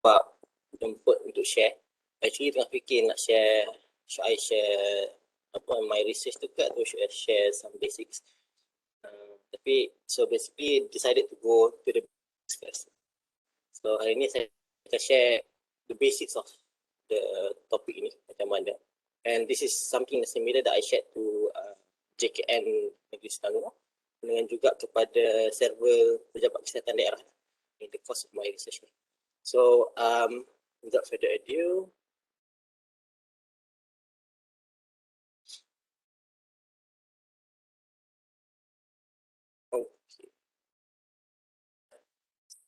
sebab jemput untuk share. Actually tengah fikir nak share, should I share my research tu ke atau should I share some basics. Tapi so basically decided to go to the basics first. So hari ni saya akan share the basics of the topic ini macam mana. And this is something similar that I shared to JKN Negeri Selangor dengan juga kepada server pejabat kesihatan daerah in the course of my research. So without further ado, okay.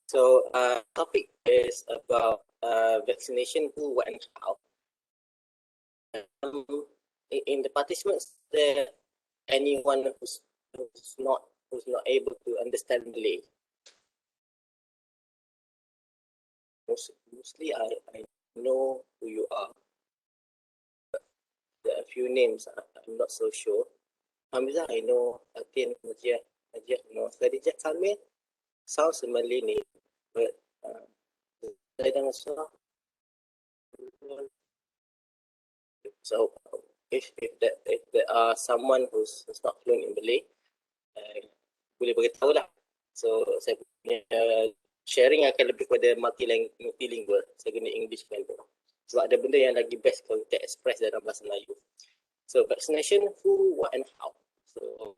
So topic is about vaccination, who, what, and how. In the participants, there anyone who's not able to understand Malay? Mostly I know who you are. But there are a few names I'm not so sure. Hamzah, I know. Atin, Najiyah, no. Khadijah Kamil sounds a Malay name, but Zaidan Asraf. So if there are someone who's not fluent in Malay, boleh beritahu lah. So saya punya sharing akan lebih pada multilingual. Saya guna English kan tu. Sebab ada benda yang lagi best kalau kita express dalam bahasa Melayu. So vaccination, who, what, and how. So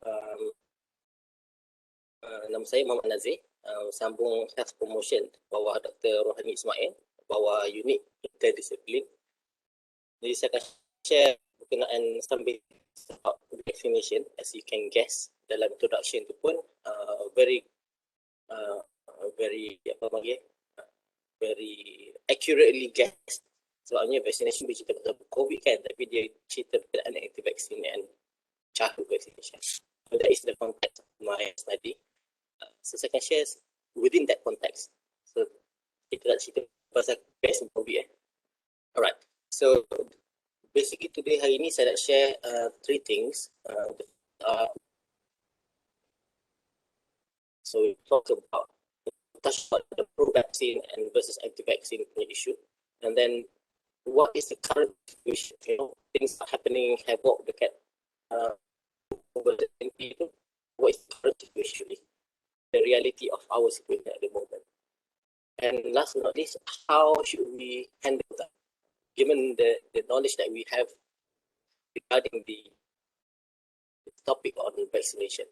nama saya Mohd Nazir, sambung health promotion bawah Dr. Rohani Ismail, bawah unit interdisiplin. Jadi saya akan share berkenaan some basics about vaccination. As you can guess, dalam introduction tu pun very accurately guessed. Sebabnya vaccination bercerita pasal COVID kan, tapi dia cerita berkenaan anti-vaccine and childhood vaccination. So that is the context of my study. So saya akan share within that context. So kita nak cerita pasal vaccine COVID. Alright. So basically today, hari ini saya nak share three things. So we talk about the pro-vaccine and versus anti-vaccine issue, and then what is the current situation? You know, things are happening, havoc dekat over the people. What is the current situation? The reality of our situation at the moment. And last but not least, how should we handle that? Given the knowledge that we have regarding the topic on vaccination.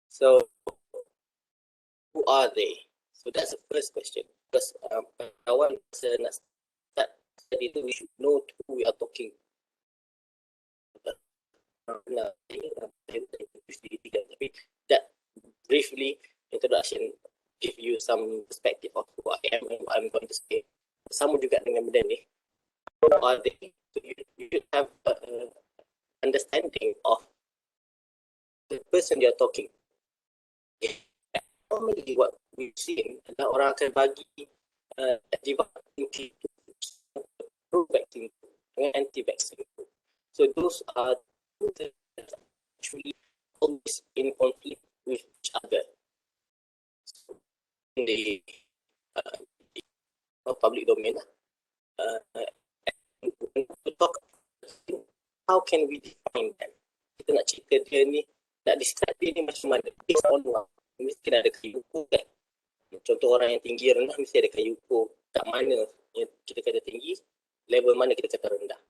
So, who are they? So that's the first question. Because kawan nak start study itu, we should know who we are talking. Tapi that briefly introduction give you some perspective of who I am and what I'm going to say. Sama juga dengan benda ni. Who are they? So you should have understanding of the person you're talking. Normally what we've seen adalah orang akan bagi anti-vaccine, pro-vaccine dengan anti-vaccine. So those are two that actually always in conflict with each other. So in the public domain, to talk, how can we define them? Kita nak cerita dia ni, nak describe dia ni macam mana? Based on what? Mesti ada kayu ukur kan. Contoh orang yang tinggi rendah mesti ada kayu ukur kat mana yang kita kata tinggi, level mana kita kata rendah.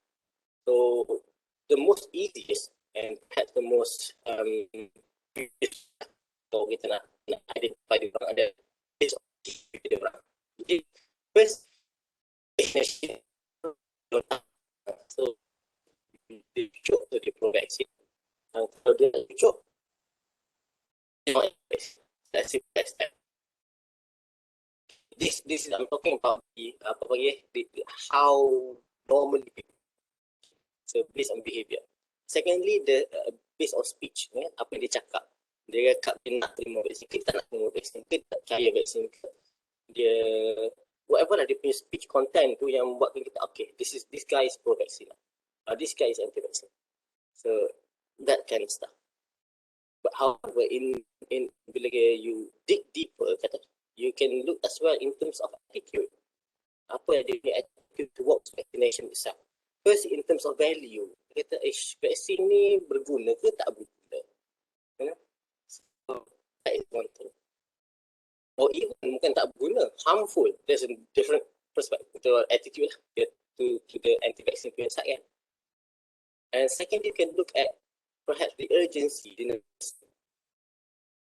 So the most easiest and perhaps the most so kita nak identify dia orang ada based on dia orang. Jadi first vaccination. So dia cucuk tu dia pro-vaccine. Kalau dia cucuk, that's it. This is I'm talking about the how normally people. So based on behavior. Secondly, the based on speech, apa yang dia cakap. Dia cakap dia nak terima vaksin, kita tak nak terima vaksin, kita tak percaya vaksin, dia whatever lah dia punya speech content tu yang buatkan kita okay, this guy is pro-vaccine, this guy is anti-vaccine. So that kind of stuff. But however, in bila you dig deeper, kata you can look as well in terms of attitude. Apa yang dia punya attitude towards vaccination itself. First, in terms of value, kata, vaksin ni berguna ke tak berguna? You know? So, that is one thing. Or even bukan tak berguna, harmful. There's a different perspective or attitude to the anti-vaccine side. And second, you can look at perhaps the urgency.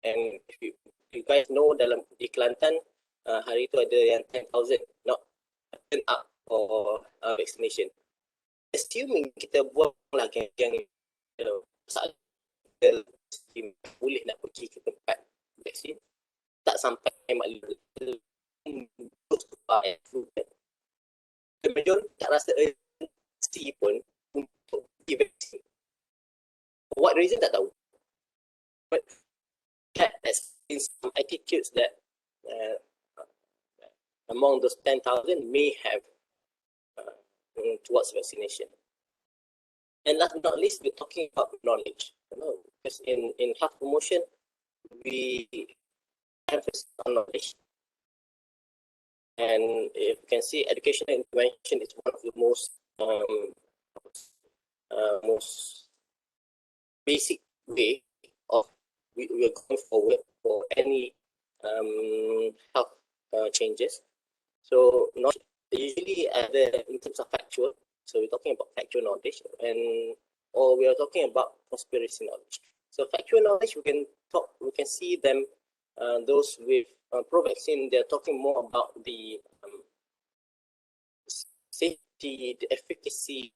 And if you guys know, dalam di Kelantan, hari itu ada yang 10,000 not turn up for vaccination. Assuming kita buang lah yang saat kita boleh nak pergi ke tempat vaksin, tak sampai maklum majoriti tak rasa urgency pun untuk pergi vaksin. For what reason tak tahu. But that's in some attitudes that among those 10,000 may have towards vaccination. And last but not least, we're talking about knowledge. Because in health promotion, we emphasis on knowledge. And if you can see, educational intervention is one of the most basic way of we are going forward for any health changes. So not usually in terms of factual, so we're talking about factual knowledge, or we are talking about conspiracy knowledge. So factual knowledge, we can see them, those with pro-vaccine, they're talking more about the safety, the efficacy.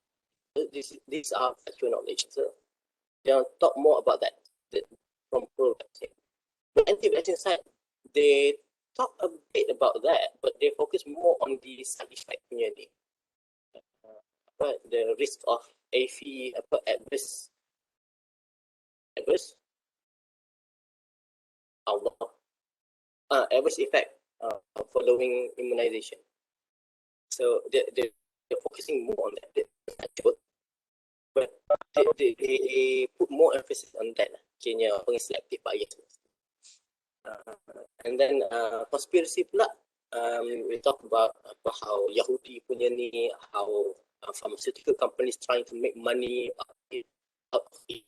These are factual knowledge. So they'll talk more about that from pro-vaccine. The anti-vaccine side, they talk a bit about that, but they focus more on the side effect community. The risk of AFI, adverse effect following immunization. So they're focusing more on that. But they put more emphasis on that. Selective bias. And then conspiracy pula, we talk about how Yahudi punya ni, how pharmaceutical companies trying to make money out of it.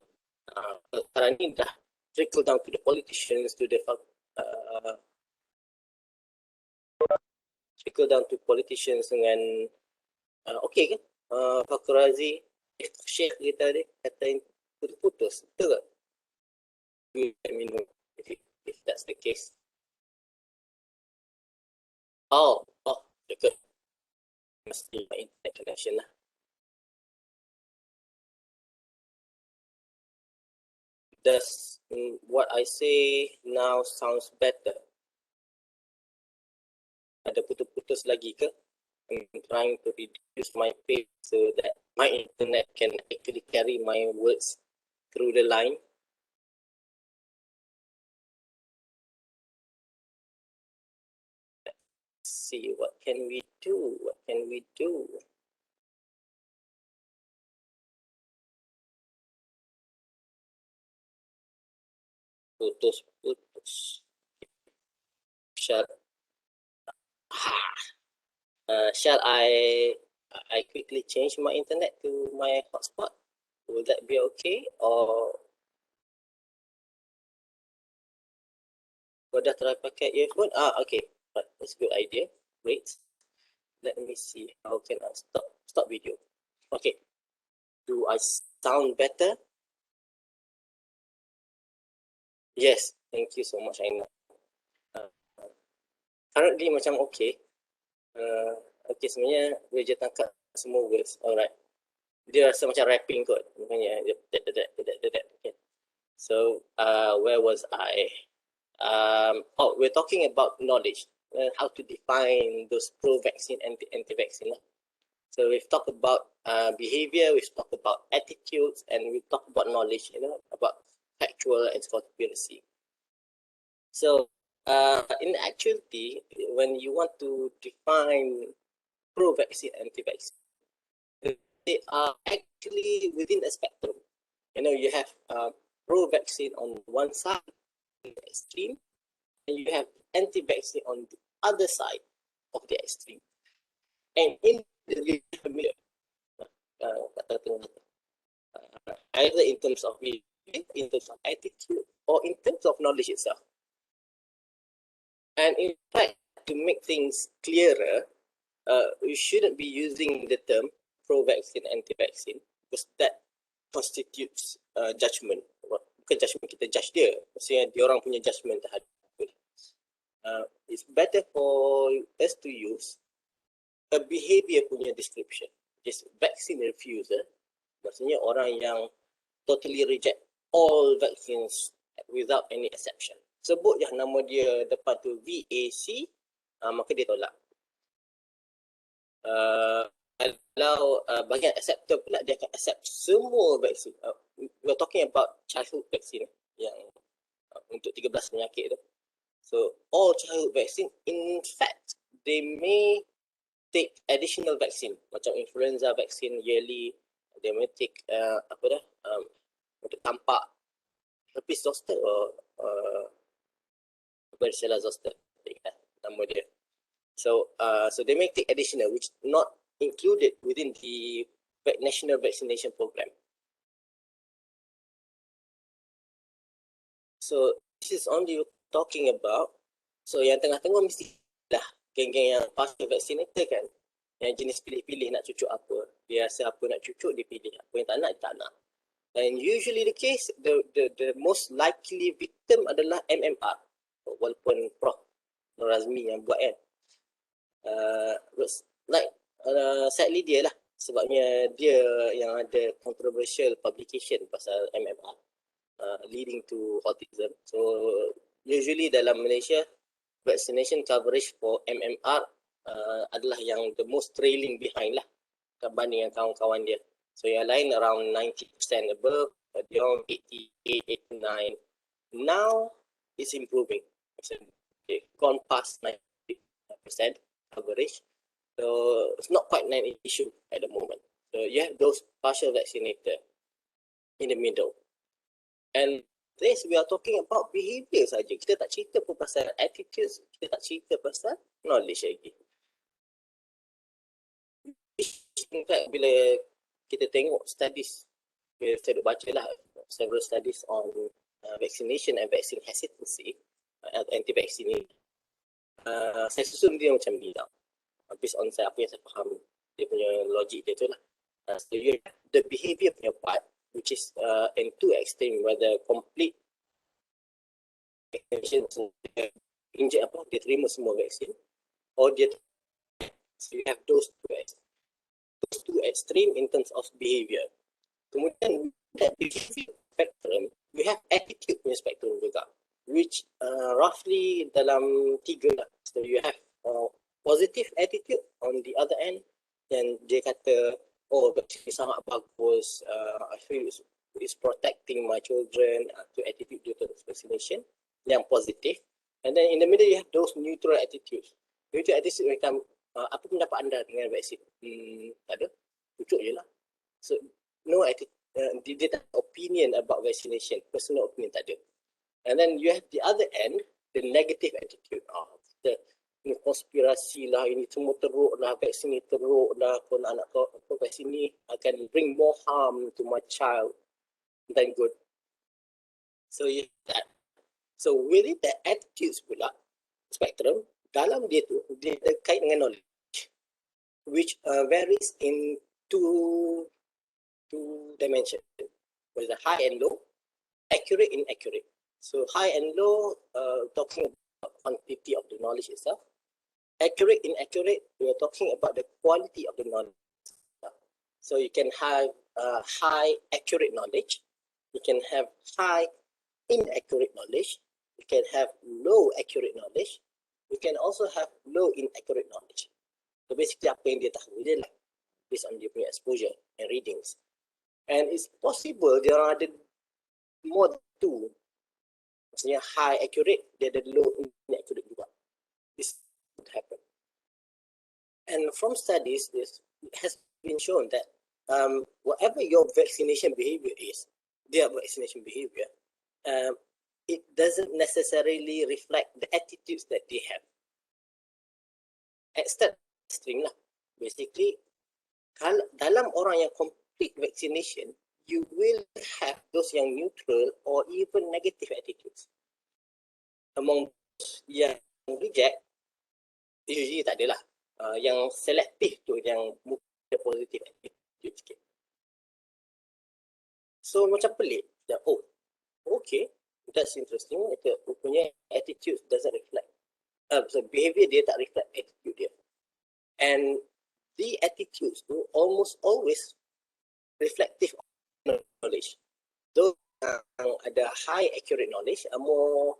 Sekarang ni dah trickle down to the politicians, to the dengan okay kan? Fakir Razi, Syekh kita ni kata putus, betul tak? Let me know if that's the case. Oh, dekat. Mesti my internet connection lah. Does what I say now sounds better? Ada putus-putus lagi ke? I'm trying to reduce my pace so that my internet can actually carry my words through the line. Let's see, what can we do? Putus. Shall I quickly change my internet to my hotspot? Will that be okay? Or dah try pakai earphone? Okay, that's a good idea. Wait, let me see how can I stop video. Okay, do I sound better? Yes, thank you so much, Aina. Currently macam okay. Okay, sebenarnya boleh je tangkap semua words. Alright. Dia rasa macam rapping kot. Makanya okay. So where was I? We're talking about knowledge, how to define those pro-vaccine and anti-vaccine. So we've talked about behavior, we've talked about attitudes, and we've talked about knowledge, about factual and conspiracy. So in actuality, when you want to define pro-vaccine, anti-vaccine, they are actually within a spectrum. You have pro-vaccine on one side, the extreme, and you have anti-vaccine on the other side of the extreme. And in the middle, either in terms of belief, in terms of attitude, or in terms of knowledge itself. And in fact, to make things clearer, we shouldn't be using the term pro-vaccine, anti-vaccine, because that constitutes judgment. Bukan judgment, kita judge dia. Maksudnya dia orang punya judgment terhadap it's better for us to use a behavior punya description. Just vaccine refuser, maksudnya orang yang totally reject all vaccines without any exception. Sebut je nama dia depan tu VAC, maka dia tolak. Kalau bahagian acceptor pula, dia akan accept semua vaksin. We're talking about childhood vaccine yang untuk 13 penyakit tu. So all childhood vaccine, in fact, they may take additional vaccine macam influenza vaccine yearly. They may take untuk campak herpes zoster varicella zoster, nama dia. So they may take additional, which not included within the national vaccination program. So this is only talking about, so yang tengah-tengah mesti lah geng-geng yang partial vaccinated kan, yang jenis pilih-pilih nak cucuk apa, dia rasa apa nak cucuk dia pilih, apa yang tak nak dia tak nak. And usually the case, the most likely victim adalah MMR, walaupun Prof Razmi yang buat kan. Sadly dia lah, sebabnya dia yang ada controversial publication pasal MMR, leading to autism. So usually dalam Malaysia, vaccination coverage for MMR adalah yang the most trailing behind lah berbanding dengan kawan-kawan dia. So yang lain around 90% above, dia orang 88, 89. Now it's improving. Okay, gone past 90% coverage. So it's not quite an issue at the moment. So you have those partial vaccinated in the middle. And this we are talking about behavior saja. Kita tak cerita pun pasal attitudes, kita tak cerita pasal knowledge lagi. In fact, bila kita tengok studies, saya duk baca lah several studies on vaccination and vaccine hesitancy, anti-vaccine ni, saya susun dia macam ni tau. Based on apa yang saya faham, dia punya logik dia tu lah. So you have the behavior punya part, which is in two extreme, whether complete vaccination, inject apa, dia terima semua vaksin, or dia, so you have those two extreme in terms of behavior. Kemudian that behavior spectrum, we have attitude punya spectrum juga, which roughly dalam 3 lah. So you have positive attitude on the other end, dan dia kata, oh vaksin sangat bagus, I feel it's protecting my children, to attitude due to vaccination, yang positif. And then in the middle you have those neutral attitudes. Neutral attitude macam, apa pendapat anda dengan vaksin? Tak ada, cucuk je lah. So no attitude, dia tak opinion about vaccination, personal opinion tak ada. And then you have the other end, the negative attitude. Ini konspirasi lah, ini semua teruk lah, vaksin ni teruk lah, kalau anak kau vaksin ni akan bring more harm to my child than good. So you have that. So within the attitudes pula spectrum, dalam dia tu, dia terkait dengan knowledge, which varies in two dimensions, with the high and low, accurate, inaccurate. So high and low, talking about quantity of the knowledge itself. Accurate, inaccurate, we are talking about the quality of the knowledge. So you can have high accurate knowledge, you can have high inaccurate knowledge, you can have low accurate knowledge, you can also have low inaccurate knowledge. So basically apa yang dia tahu dia lah, based on dia punya exposure and readings. And it's possible dia orang ada more than two, maksudnya high accurate, dia ada low inaccurate juga. This would happen. And from studies, this has been shown that whatever your vaccination behavior is, their vaccination behavior, it doesn't necessarily reflect the attitudes that they have. Extreme lah. Basically, kalau dalam orang yang complete vaccination, you will have those yang neutral or even negative attitudes. Among those yang reject, usually tak adalah. Yang selektif tu yang mungkin positive attitude sikit. So macam pelik. Oh, okay, that's interesting. Punya attitude doesn't reflect. So behavior dia tak reflect attitude dia. And the attitudes tu almost always reflective of knowledge. Those yang ada high accurate knowledge are more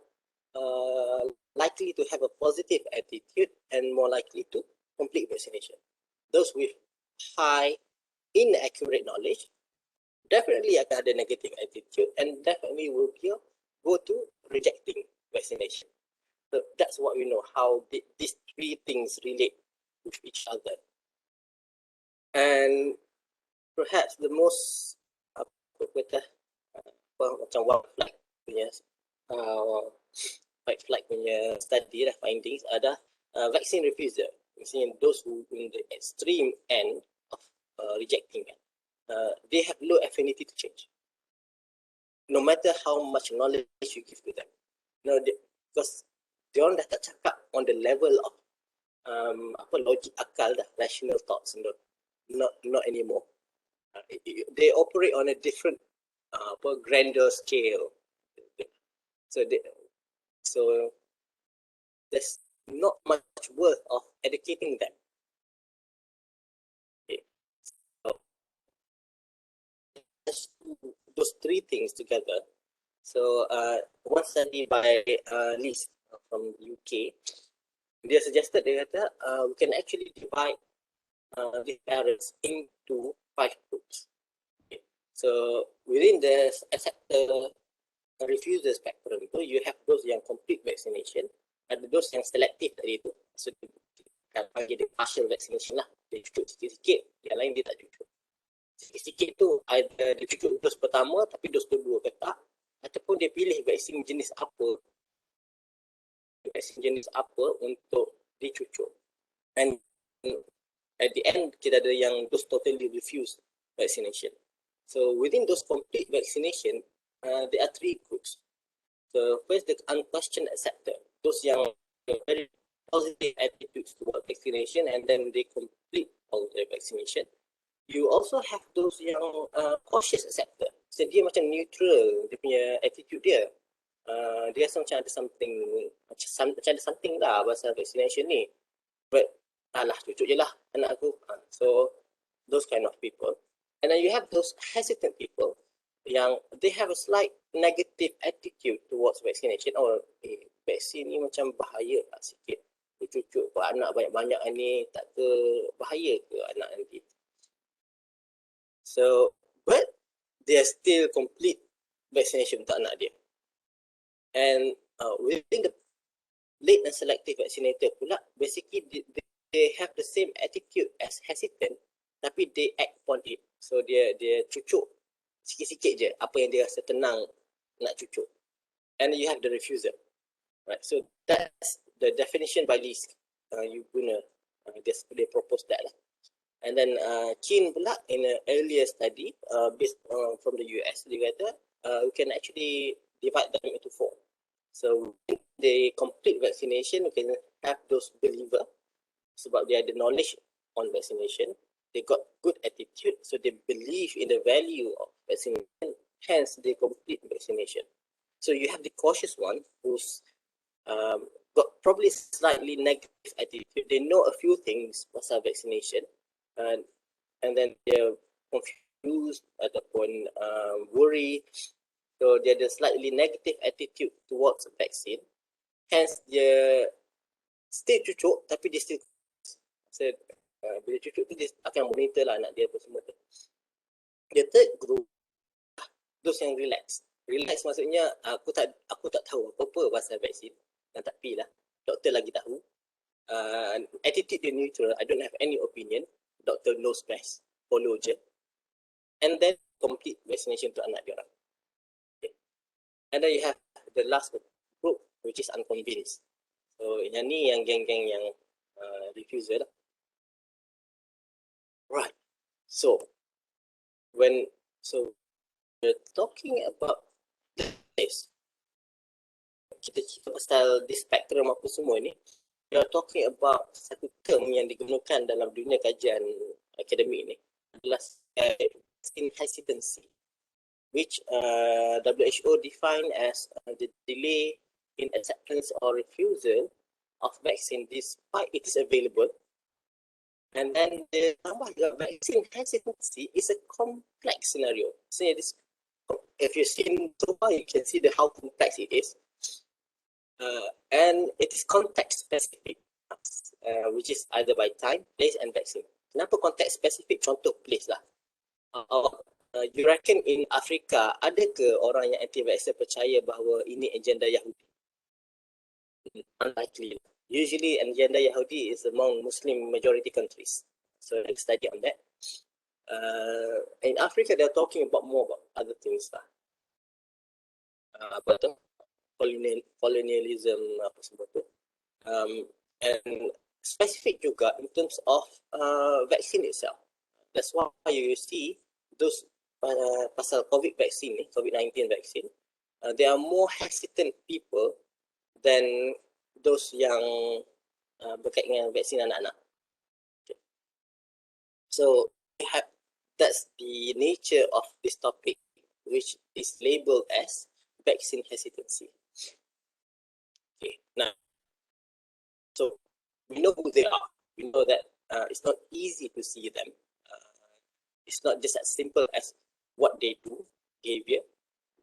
likely to have a positive attitude and more likely to complete vaccination. Those with high inaccurate knowledge definitely akan ada negative attitude and definitely will go to rejecting vaccination. So that's what we know, how these three things relate with each other. And perhaps the most macam white flag punya white flag punya study lah, findings ada vaccine refuser, meaning those who in the extreme end of rejecting it. They have low affinity to change, no matter how much knowledge you give to them. Because they orang dah tak cakap on the level of logic akal dah, rational thoughts, not anymore. They operate on a different grander scale. So there's not much worth of educating them. Okay. So let's do those three things together. So one study by Liz from UK, dia suggested, dia kata we can actually divide the parents into 5 groups. Okay. So within the acceptor refuser spectrum tu, you have those yang complete vaccination, ada those yang selective tadi tu, so kita panggil dia partial vaccination lah, dia cucuk sikit-sikit, yang lain dia tak cucuk. Sikit-sikit tu ada dia cucuk dos pertama tapi dos kedua ke tak, ataupun dia pilih vaksin jenis apa untuk dicucuk. And at the end kita ada yang those totally refuse vaccination. So within those complete vaccination, there are 3 groups. So first, the unquestioned acceptor, those yang very positive attitudes toward vaccination and then they complete all their vaccination. You also have those yang cautious acceptor. So dia macam neutral, dia punya attitude dia. Dia rasa macam ada something lah pasal vaccination ni. But alah, cucuk je lah anak aku. So those kind of people. And then you have those hesitant people yang they have a slight negative attitude towards vaccination. Vaksin ni macam bahaya lah sikit. Cucuk buat anak banyak-banyak ni, tak ke bahaya ke anak nanti. So, but they are still complete vaccination untuk anak dia. And within the late and selective vaccinator pula, basically they have the same attitude as hesitant, tapi they act upon it. So dia cucuk sikit-sikit je apa yang dia rasa tenang nak cucuk. And you have the refuser, right? So that's the definition by Liz. You guna they propose that lah. And then Chin pula in an earlier study based from the US, dia kata we can actually divide them into 4. So they complete vaccination, we can have those believer sebab they ada knowledge on vaccination. They got good attitude, so they believe in the value of vaccination, hence they complete vaccination. So you have the cautious one who's got probably slightly negative attitude. They know a few things pasal vaccination, and then they're confused ataupun worry. So dia ada slightly negative attitude towards vaccine, hence dia still cucuk tapi dia still bila cucuk tu dia akan monitor lah anak dia apa semua tu. The third group, those yang relax. Relax maksudnya aku tak tahu apa-apa pasal vaksin dan tak pi lah. Doktor lagi tahu. Attitude dia neutral. I don't have any opinion. Doktor knows best. Follow je. And then complete vaccination untuk anak dia orang. Okay. And then you have the last group which is unconvinced. So yang ni yang geng-geng yang refusal lah. Right. So we're talking about this, kita cerita pasal di spektrum apa semua ni, we are talking about satu term yang digunakan dalam dunia kajian akademik ni adalah vaccine hesitancy, which WHO defined as the delay in acceptance or refusal of vaccine despite it is available. And then the vaccine hesitancy is a complex scenario. So this, if you've seen so far, you can see how complex it is. And it is context specific, which is either by time, place, and vaccine. Kenapa context specific? Contoh place lah. You reckon in Afrika, ada ke orang yang anti-vaxxer percaya bahawa ini agenda Yahudi? Unlikely. Usually, agenda Yahudi is among Muslim majority countries. So let's study on that. In Africa, they're talking about more about other things lah. Apa tu? Colonialism, apa semua tu. And specific juga in terms of vaccine itself. That's why you see those pasal COVID vaccine, COVID-19 vaccine, there are more hesitant people than those yang berkaitan dengan vaksin anak-anak. Okay. So that's the nature of this topic, which is labeled as vaccine hesitancy. Okay, now, so we know who they are. We know that it's not easy to see them. It's not just as simple as what they do, behavior.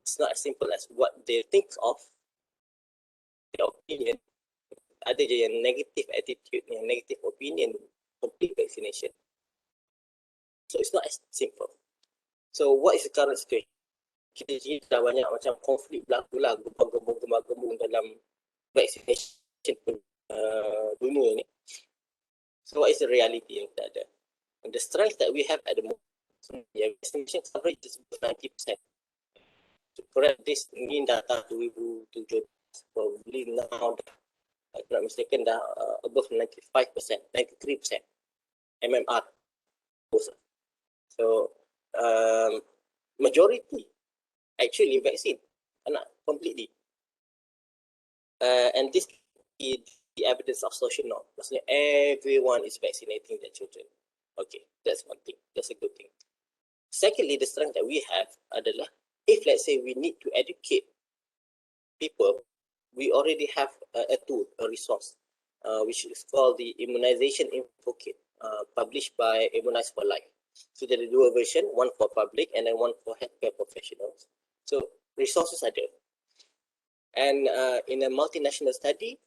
It's not as simple as what they think of, their opinion. Ada je yang negative attitude, yang negative opinion, complete vaccination. So it's not as simple. So what is the current situation? Kita dah banyak macam konflik berlaku lah, gemar-gembung dalam vaccination dunia ni. So what is the reality yang kita ada? And the strength that we have at the moment, vaccination coverage is 90%. To correct this, ini data 2017, probably now, if I'm not mistaken, dah above 95%, 93% MMR. So, majority actually vaccine, not completely. And this is the evidence of social norm. Maksudnya everyone is vaccinating their children. Okay, that's one thing. That's a good thing. Secondly, the strength that we have adalah, if let's say we need to educate people, we already have a tool, a resource, which is called the Immunization Info Kit, published by Immunize for Life. So there are two versions, one for public and then one for healthcare professionals. So resources are there. And in a multinational study,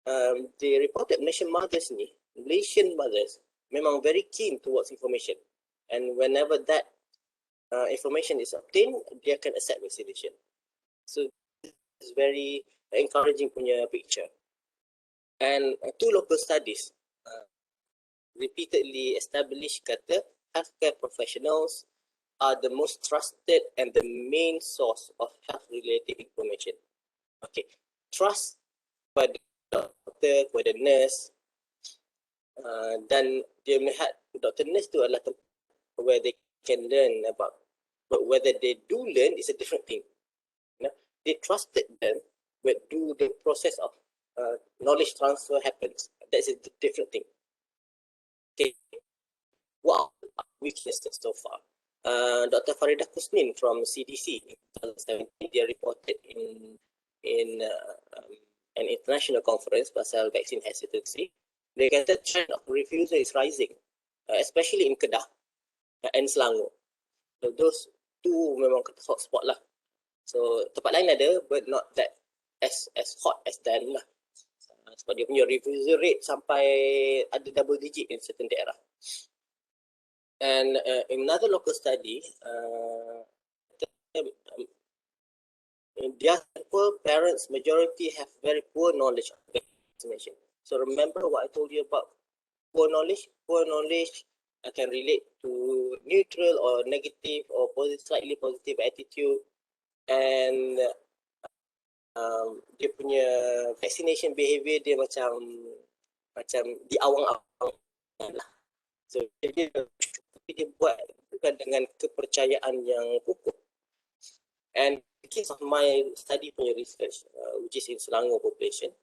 they reported Malaysian mothers memang very keen towards information. And whenever that information is obtained, they can accept vaccination. So it's very encouraging punya picture. And two local studies repeatedly established kata healthcare professionals are the most trusted and the main source of health-related information. Okay, trust pada doktor, pada nurse, dan dia melihat doktor nurse tu adalah tempat where they can learn about, but whether they do learn is a different thing. You know, they trusted them, but do the process of knowledge transfer happens? That's a different thing. Okay, what are weaknesses so far? Dr. Farida Kusnin from CDC in 2017, they reported in an international conference pasal vaccine hesitancy. They kata trend of refusal is rising, especially in Kedah and Selangor. So those two memang hotspot lah. So tempat lain ada, but not that as hot as them lah. Sebab dia punya refusal rate sampai ada double digit in certain daerah. And in another local study, their poor parents majority have very poor knowledge of vaccination. So remember what I told you about poor knowledge? Poor knowledge can relate to neutral or negative or slightly positive attitude, and dia punya vaccination behavior dia macam di awang-awang lah. So dia buat bukan dengan kepercayaan yang kukuh. And because of my study punya research, which is in Selangor population,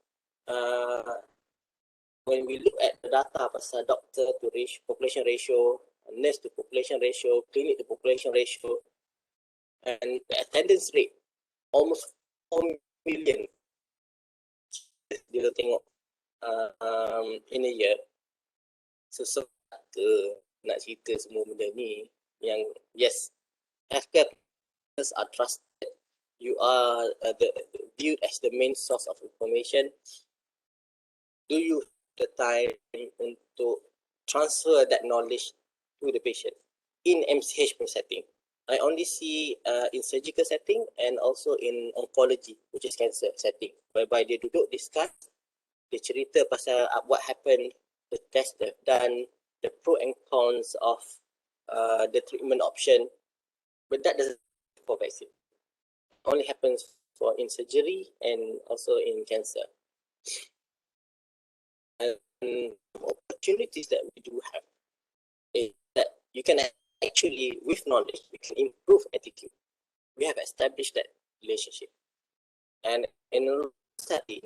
when we look at the data pasal doctor to population ratio, nurse to population ratio, clinic to population ratio, and the attendance rate, almost 4 million kita tengok in a year. So nak cerita semua benda ni yang yes, healthcare are trusted, you are viewed as the main source of information. Do you have the time untuk transfer that knowledge to the patient in MCH setting? I only see in surgical setting and also in oncology, which is cancer setting, whereby they duduk discuss, they cerita pasal what happened, the test they've done, the pro and cons of the treatment option, but that doesn't happen for vaccine. It only happens for in surgery and also in cancer. And opportunities that we do have is that you can actually, with knowledge, you can improve attitude. We have established that relationship. And in a study,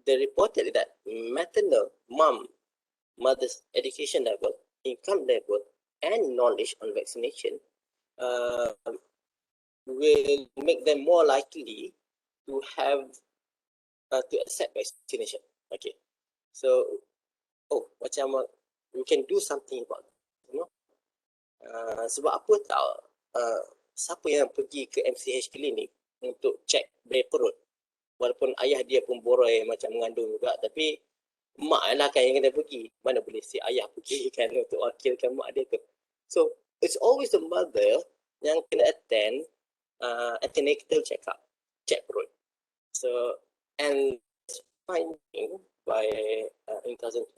they reported that maternal mother's education level, income level, and knowledge on vaccination will make them more likely to have to accept vaccination. Okay, so macam we can do something about it, you know. Sebab apa tahu siapa yang pergi ke MCH klinik untuk cek beri perut, walaupun ayah dia pun boroi macam mengandung juga, tapi mak lah kan yang kena pergi. Mana boleh si ayah pergi kan untuk wakilkan mak dia ke. So it's always the mother yang kena attend antenatal check-up, check perut. So and finding by in 2012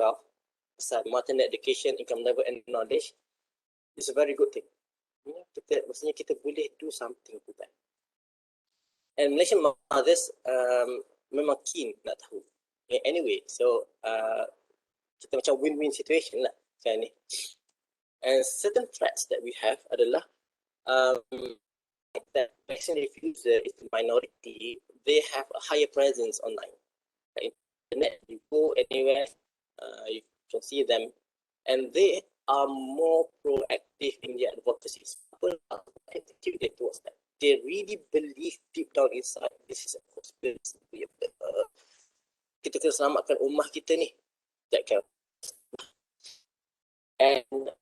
maternal education, income level and knowledge is a very good thing. Maksudnya kita boleh do something to that. And Malaysian mothers memang keen nak tahu. Anyway, so kita macam win-win situation lah kan ni. And certain threats that we have adalah that vaccine refuser is the minority, they have a higher presence online. Internet, you go anywhere, you can see them, and they are more proactive in their advocacy. Attitude towards that. They really believe deep down inside this is a possibility. Kita kena selamatkan ummah kita ni. That kind of. And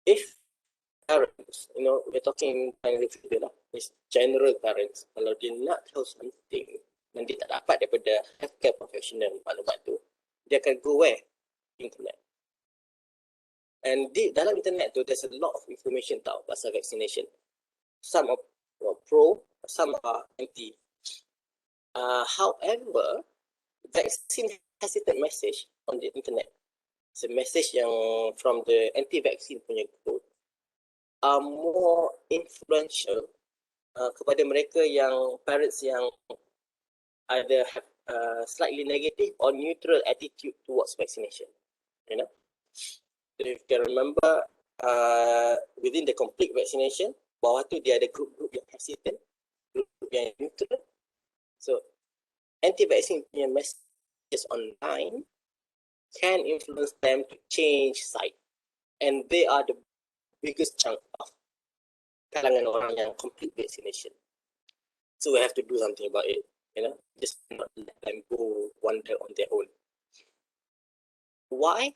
if parents, you know, we're talking it's general parents. Kalau dia nak tahu something dan dia tak dapat daripada healthcare professional maklumat tu, dia akan go where? Internet. And dalam internet tu, there's a lot of information tau pasal vaccination. Some are pro, some are anti. However, vaccine hesitant message on the internet. It's a message yang from the anti-vaccine punya group are more influential kepada mereka yang parents yang either have slightly negative or neutral attitude towards vaccination. You know, if you can remember within the complete vaccination, bawah tu dia ada group yang hesitant, group yang neutral. So anti-vaccine punya messages online can influence them to change side, and they are the biggest chunk of kalangan orang yang complete vaccination. So we have to do something about it, you know, just not let them go wander on their own. Why?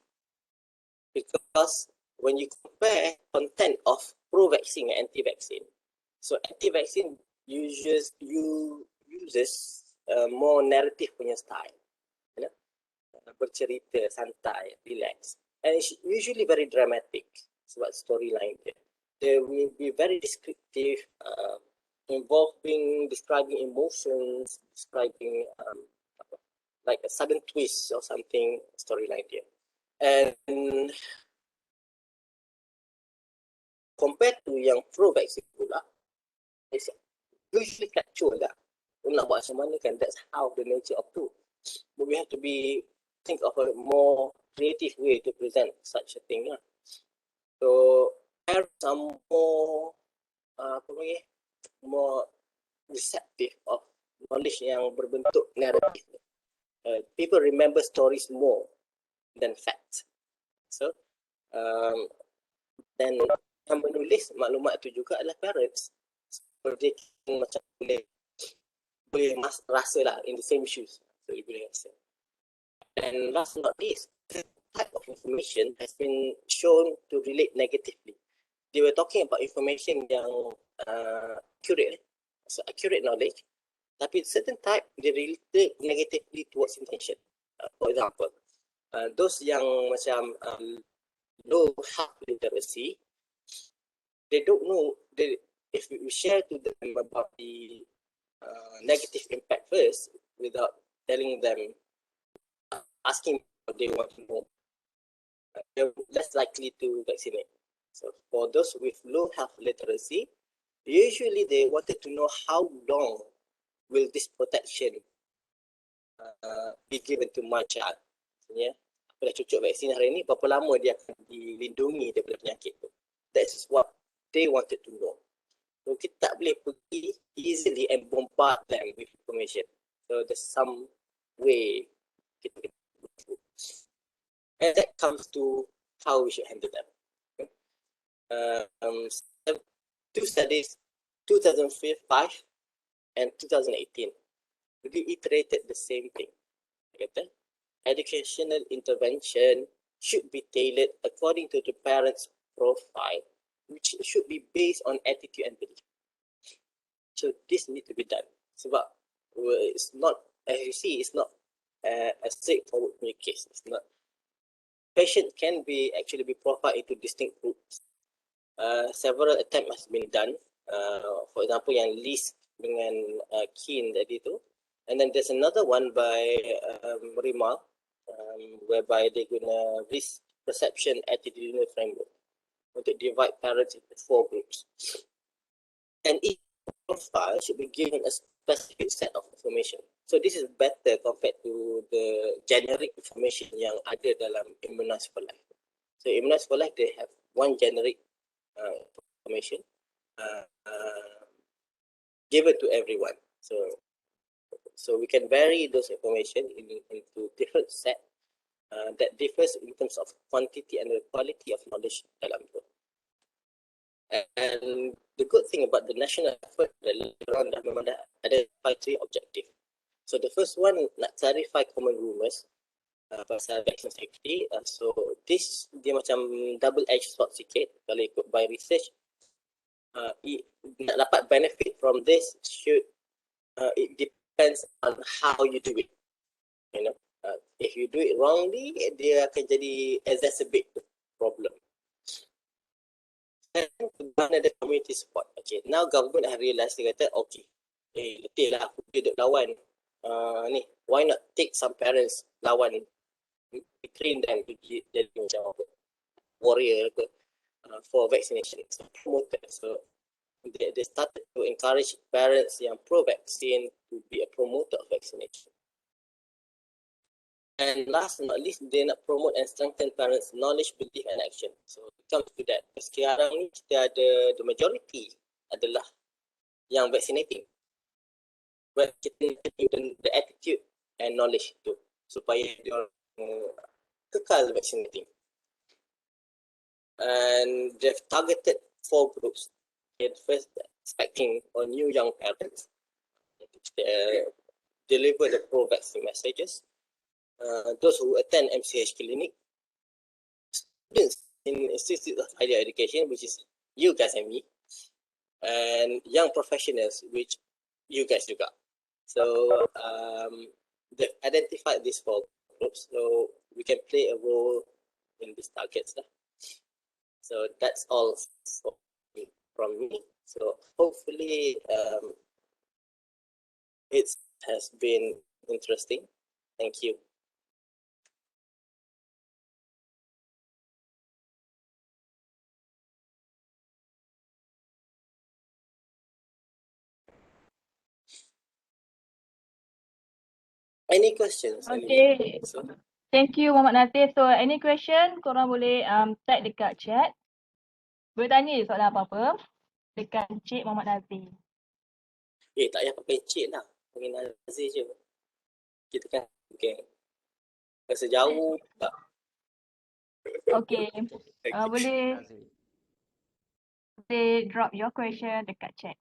Because when you compare content of pro-vaccine and anti-vaccine, so anti-vaccine uses more narrative punya style, you know, bercerita santai, relax, and it's usually very dramatic. Sebab storyline dia. They will be very descriptive, describing emotions, describing like a sudden twist or something, storyline dia. And compared to yang pro-vaccine pula, it's usually factual lah. Nak buat macam mana kan, that's how the nature of truth. But we have to think of a more creative way to present such a thing lah. So have some more more receptive of knowledge yang berbentuk narrative. People remember stories more than facts. So dan yang menulis maklumat itu juga adalah parents. So they macam boleh rasa lah in the same shoes. So you boleh rasa. And last but not least, the type of information has been shown to relate negatively. They were talking about information yang accurate, so accurate knowledge, tapi certain type they relate negatively towards intention. For example, those yang macam low health literacy, they don't know. If we share to them about the negative impact first, without telling them, asking what they want to know, they're less likely to vaccinate. So for those with low health literacy, usually they wanted to know how long will this protection be given to my child. Maksudnya, aku dah cucuk vaksin hari ni, berapa lama dia akan dilindungi daripada penyakit tu. That's what they wanted to know. So kita tak boleh pergi easily and bombard them with information. So there's some way kita do. And that comes to how we should handle them. Two studies, 2005 and 2018, reiterated the same thing. Educational intervention should be tailored according to the parent's profile, which should be based on attitude and belief. So this needs to be done. Sebab it's not, as you see, it's not a straightforward case. It's not. Patient can actually be profiled into distinct groups. Several attempts has been done. For example, yang list dengan Keen tadi tu. And then there's another one by Rima, whereby they're gonna risk perception attitudinal framework untuk divide parents into 4 groups. And each profile should be given a specific set of information. So this is better compared to the generic information yang ada dalam Immunize for Life. So Immunize for Life, they have one generic information given to everyone. So we can vary those information into different set that differs in terms of quantity and the quality of knowledge dalam itu. And the good thing about the national effort, orang dah memang dah identify 3 objectives. So the first one, nak clarify common rumours pasal vaccine safety. So this dia macam double-edged sword sikit kalau ikut by research. Nak dapat benefit from this it depends on how you do it. You know, if you do it wrongly, dia akan jadi exacerbate the problem. And mana ada community support. Okay, now government have realised, dia kata, okay, letih lah aku duduk lawan ni, why not take some parents lawan, train them to jadi macam warrior for vaccination. So promoted. So they started to encourage parents yang pro-vaccine to be a promoter of vaccination. And last but not least, they nak promote and strengthen parents' knowledge, belief and action. So it comes to that. Sekarang ni kita ada the majority adalah yang vaccinating. But kita need the attitude and knowledge tu supaya dia kekal vaccinating. And they've targeted 4 groups. First, expecting on new young parents, deliver the pro-vaccine messages. Those who attend MCH clinic, students in Institute of Higher Education, which is you guys and me, and young professionals, which you guys juga. So they've identified these 4 groups, so we can play a role in these targets. So that's all from me. So hopefully it has been interesting. Thank you. Any questions? Okay. So, Thank you Mohd Nazir. So any question korang boleh type dekat chat. Boleh tanya je soalan apa-apa dekat Encik Mohd Nazir. tak payah pakai cik lah. Panggil Nazir je. Kita kan okay. Rasa jauh tak? Okay. Boleh drop your question dekat chat.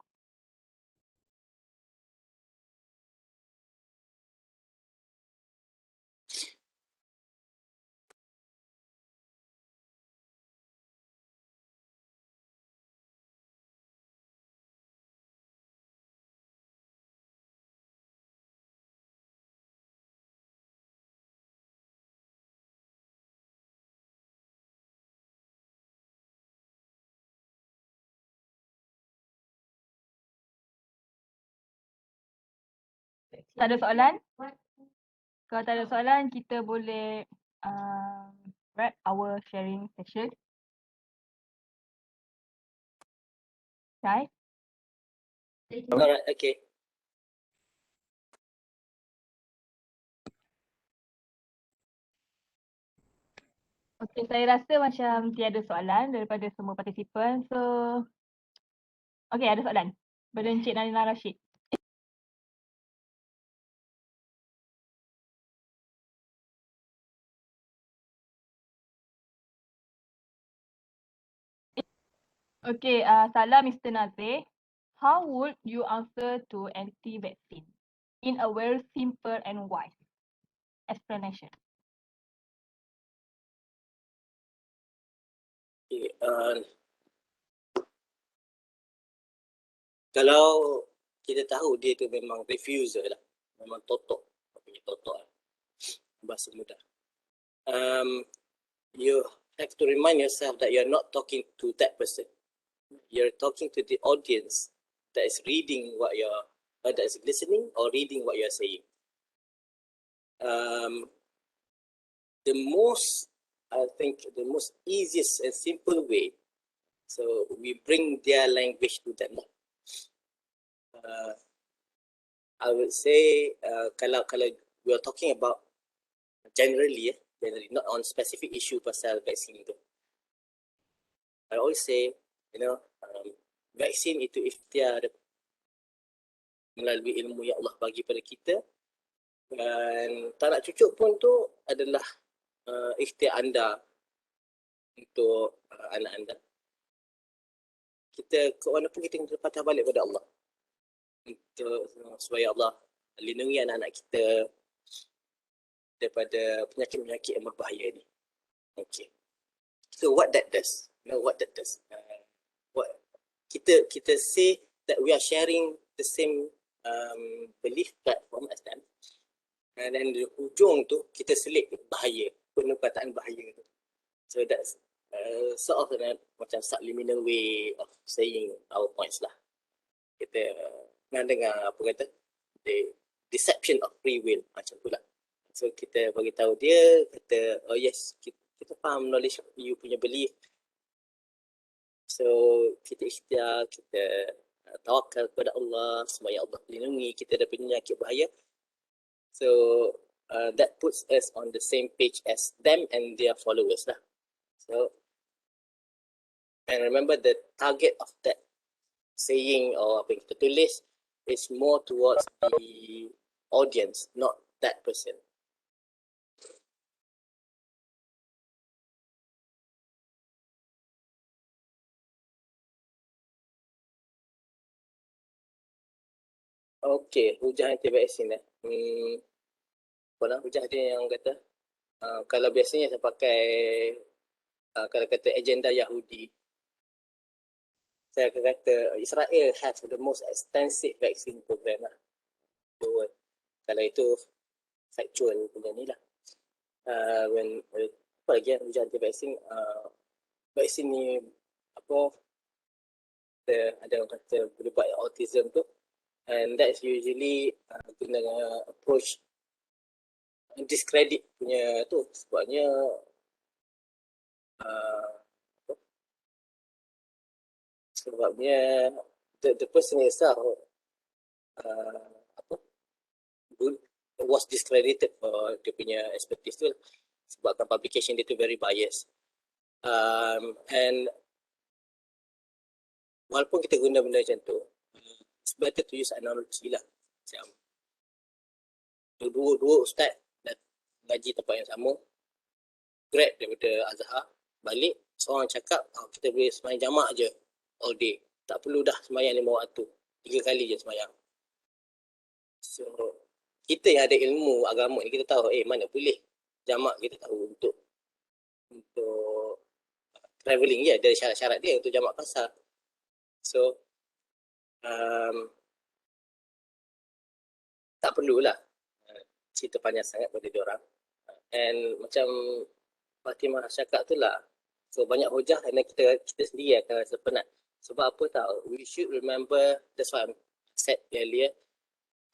Tak ada soalan? Kalau tak ada soalan, kita boleh wrap our sharing session. Right? Alright, okay. Okay, saya rasa macam tiada soalan daripada semua partisipan. So, okay, ada soalan. Daripada Encik Nalina Rashid. Okay, salam Mr. Nazir. How would you answer to anti-vaccine in a very simple and wise explanation? Okay, kalau kita tahu dia tu memang refuser lah, memang totok, bahasa mudah. You have to remind yourself that you're not talking to that person. You're talking to the audience that is reading what you're, that is listening or reading what you're saying. The most, I think, the most easiest and simple way, so we bring their language to them. I would say, kalau we are talking about generally, not on specific issue pasal vaksin itu. I always say, vaksin itu ikhtiar melalui ilmu yang Allah bagi pada kita, dan tak nak cucuk pun tu adalah ikhtiar anda untuk anak anda. Kita ke mana pun kita kena patah balik pada Allah untuk supaya Allah lindungi anak-anak kita daripada penyakit-penyakit yang berbahaya ni. Okay. So what that does? What that does? What kita say that we are sharing the same belief platform as them, and then di hujung tu kita selit bahaya, perkataan bahaya tu. So that's sort of macam subliminal way of saying our points lah. Kita nak dengar apa kata, the deception of free will macam tu lah. So kita bagi tahu dia, kata oh yes, kita faham knowledge you punya belief. So kita ikhtiar, kita tawakal kepada Allah supaya Allah lindungi kita daripada penyakit bahaya. So that puts us on the same page as them and their followers lah. So, and remember the target of that saying or apa yang kita tulis is more towards the audience, not that person. Okay, hujah anti-vaksin apa lah hujah dia yang kata kalau biasanya saya pakai kalau kata agenda Yahudi, saya akan kata Israel has the most extensive vaccine program lah. So, kalau itu factual punya ni lah. When apa lagi hujah anti-vaksin, vaksin ni apa ada orang kata boleh buat autism tu, and that's usually guna approach discredit punya tu, sebabnya the person itself was discredited for dia punya expertise tu, sebabkan publication dia tu very biased. And walaupun kita guna benda macam tu, it's better to use analogy lah. Macam dua ustaz dah gaji tempat yang sama, grad daripada Azhar, balik seorang cakap kita boleh sembahyang jamak je all day, tak perlu dah sembahyang 5 waktu, 3 kali je sembahyang. So kita yang ada ilmu agama ni, kita tahu mana boleh jamak, kita tahu untuk travelling je, ada syarat-syarat dia untuk jamak kasar. So tak perlulah cerita panjang sangat pada diorang. And macam Fatimah cakap tu lah, so banyak hujah dan kita sendiri akan rasa penat. Sebab apa tahu, we should remember, that's why I said earlier,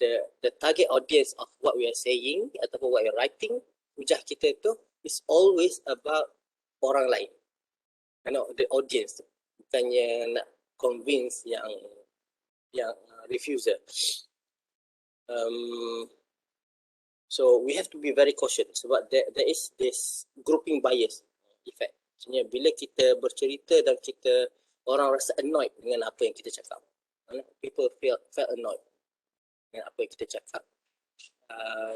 the target audience of what we are saying ataupun what we are writing, hujah kita tu is always about orang lain, the audience, bukannya nak convince yang refuser. So we have to be very cautious sebab there is this grouping bias effect. Maksudnya bila kita bercerita dan orang rasa annoyed dengan apa yang kita cakap, people felt annoyed dengan apa yang kita cakap.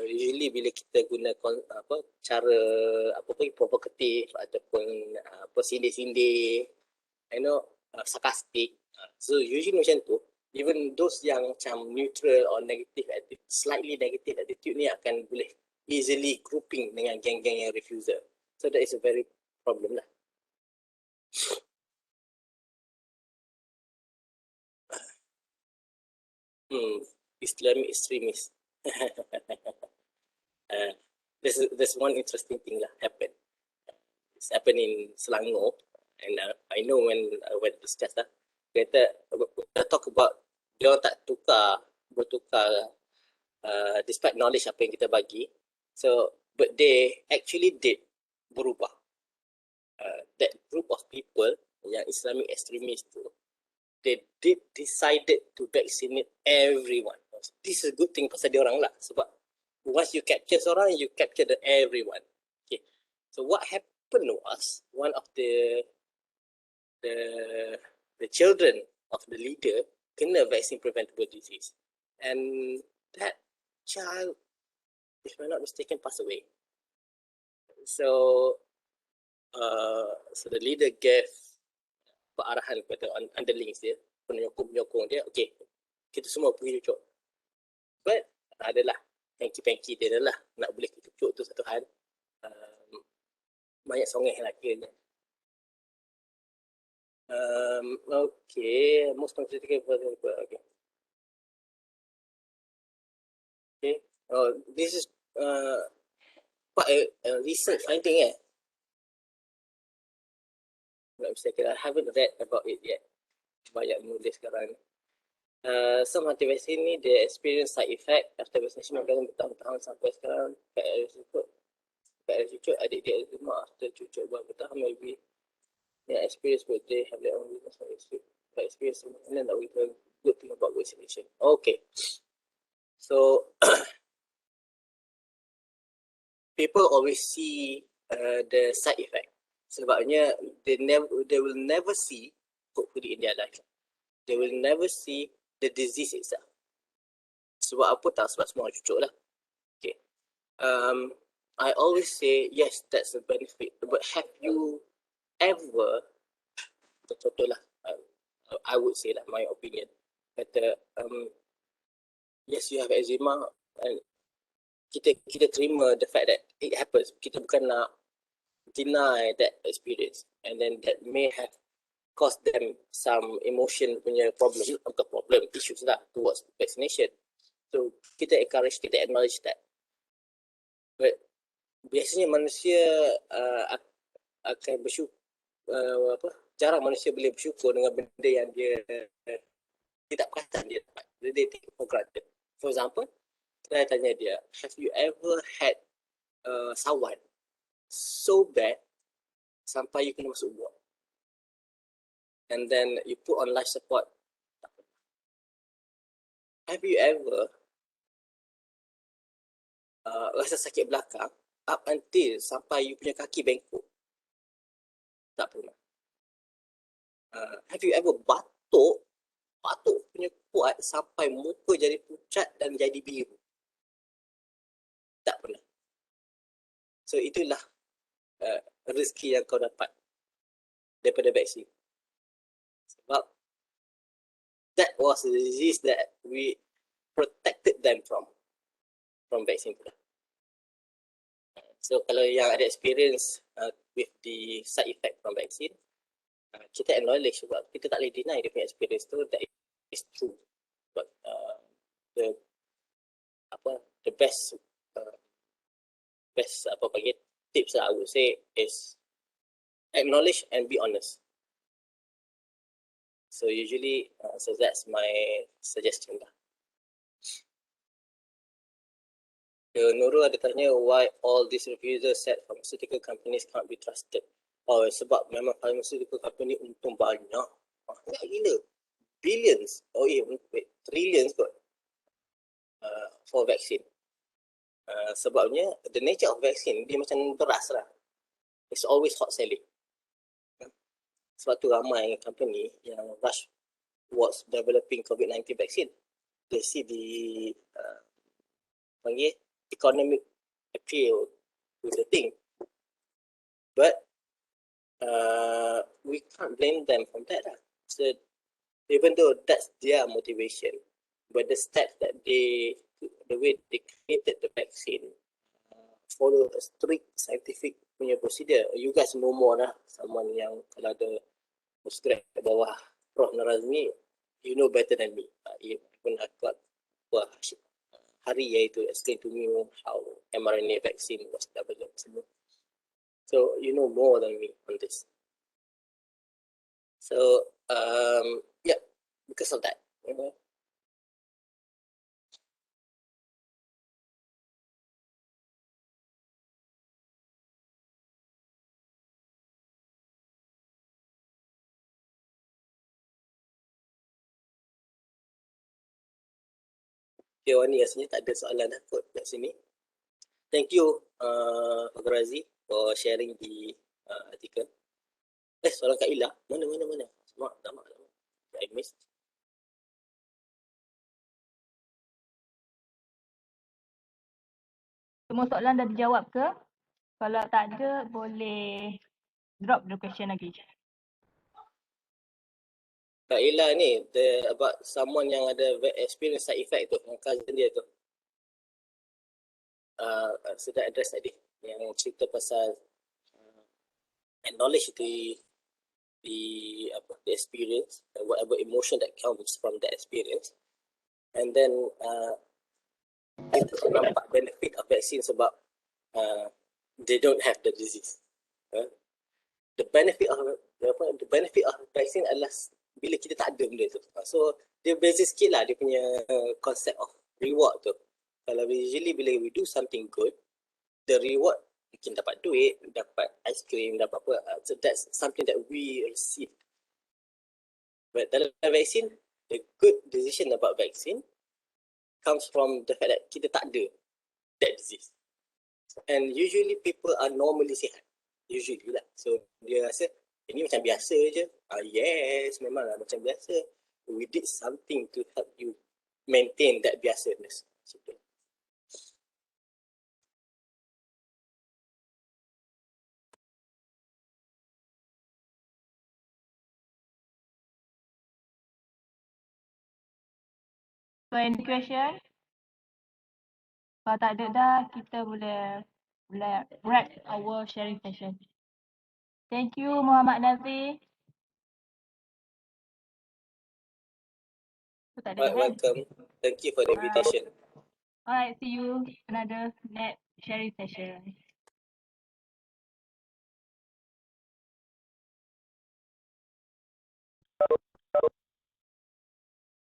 Usually bila kita guna cara provokatif ataupun sindir-sindir, sarcastic, so usually macam tu, even those yang macam neutral or negative attitude, slightly negative attitude ni akan boleh easily grouping dengan geng-geng yang refuser. So that is a very problem lah. Islamic extremist. There's one interesting thing lah happen. It's happened in Selangor, and I know when I went to discuss lah, kita talk about dia tak bertukar despite knowledge apa yang kita bagi. So but they actually did berubah. That group of people yang Islamic extremist tu, they decided to vaccinate everyone. This is a good thing pasal dia orang lah, sebab once you capture seorang, you capture everyone. Okay. So what happened was, one of the children of the leader kena vaccine preventable disease, and that child, if I'm not mistaken, passed away. So the leader gave arahan kepada underlings dia, penyokong dia, okay, kita semua pergi cucuk. But adalah pengki-pengki dia adalah nak boleh cucuk tu satu hal, banyak songeh lah kiranya. Okay, most critical okay. Okay. This is quite a recent finding. Not mistaken, I haven't read about it yet. Banyak nulis sekarang. Some anti-vaccine ni they experience side effect after vaccination bertahun-tahun sampai sekarang. Kat cucuk adik dia eczema after cucuk bertahun maybe. Yeah, experience what they have their own business experience, and then that we can good thing about vaccination. Okay, so people always see the side effect. Sebabnya they will never see, hopefully in their life, they will never see the disease itself. Sebab apa tak? Sebab semua cucuk lah. Okay, I always say yes, that's a benefit. But have you ever, contoh lah, I would say lah, my opinion, kata yes, you have eczema, and kita terima the fact that it happens. Kita bukan nak deny that experience, and then that may have caused them some emotion punya problem, bukan problem, issues lah towards vaccination. So kita encourage, kita acknowledge that. But biasanya manusia akan bersyukur, jarang manusia boleh bersyukur dengan benda yang dia tidak perasan dia dapat. Dia take for granted. For example, saya tanya dia, have you ever had someone so bad sampai you kena masuk ward, and then you put on life support? Have you ever rasa sakit belakang up until sampai you punya kaki bengkok. Tak pernah. Have you ever batuk punya kuat sampai muka jadi pucat dan jadi biru? Tak pernah. So itulah rezeki yang kau dapat daripada vaksin. Sebab that was the disease that we protected them from vaksin pula. So kalau yang ada experience with the side effect from vaksin, kita acknowledge sebab kita tak boleh deny dia punya experience tu, that is true. But the best tips that I would say is acknowledge and be honest. So usually, so that's my suggestion lah. Nurul ada tanya why all these reviewers said pharmaceutical companies can't be trusted. Oh, sebab memang pharmaceutical company untung banyak. Banyak gila. Billions. Oh trillions kot. For vaccine. Sebabnya the nature of vaccine dia macam beras lah. It's always hot selling. Sebab tu ramai company yang rush towards developing COVID-19 vaccine. They see the economic appeal with the thing. But we can't blame them from that lah. So even though that's their motivation, but the steps that the way they created the vaccine follow a strict scientific punya procedure. You guys know more lah, someone yang kalau ada postgrad ke bawah Prof. Nazir, you know better than me. Even I got hari iaitu explain to me how mRNA vaccine was developed. So you know more than me on this. So yeah, because of that. Okay, Wani, rasanya tak ada soalan dah kot kat sini. Thank you, Mohd Nazir, for sharing the article. Soalan Kak Ila. Mana? Lama. I missed. Semua soalan dah dijawab ke? Kalau tak ada, boleh drop the question lagi. Kak Ila ni, about someone yang ada experience side effect tu, yang cousin dia tu. Sudah address tadi, yang cerita pasal acknowledge the experience and whatever emotion that comes from the experience, and then kita nampak benefit of vaccine sebab they don't have the disease. The benefit of vaccine adalah bila kita tak ada benda tu. So dia beza sikit lah dia punya concept of reward tu. Kalau usually bila we do something good, the reward mungkin dapat duit, dapat ice cream, dapat apa. So that's something that we receive. But dalam vaksin, the good decision about vaccine comes from the fact that kita tak ada that disease. And usually people are normally sihat. Usually lah. So dia rasa ini macam biasa je. Yes, memanglah macam biasa. We did something to help you maintain that biasaness. So any question? Kalau tak ada dah, kita boleh wrap our sharing session. Thank you, Mohd Nazir. Tak ada kan? Welcome. Thank you for the invitation. Alright, see you another next sharing session.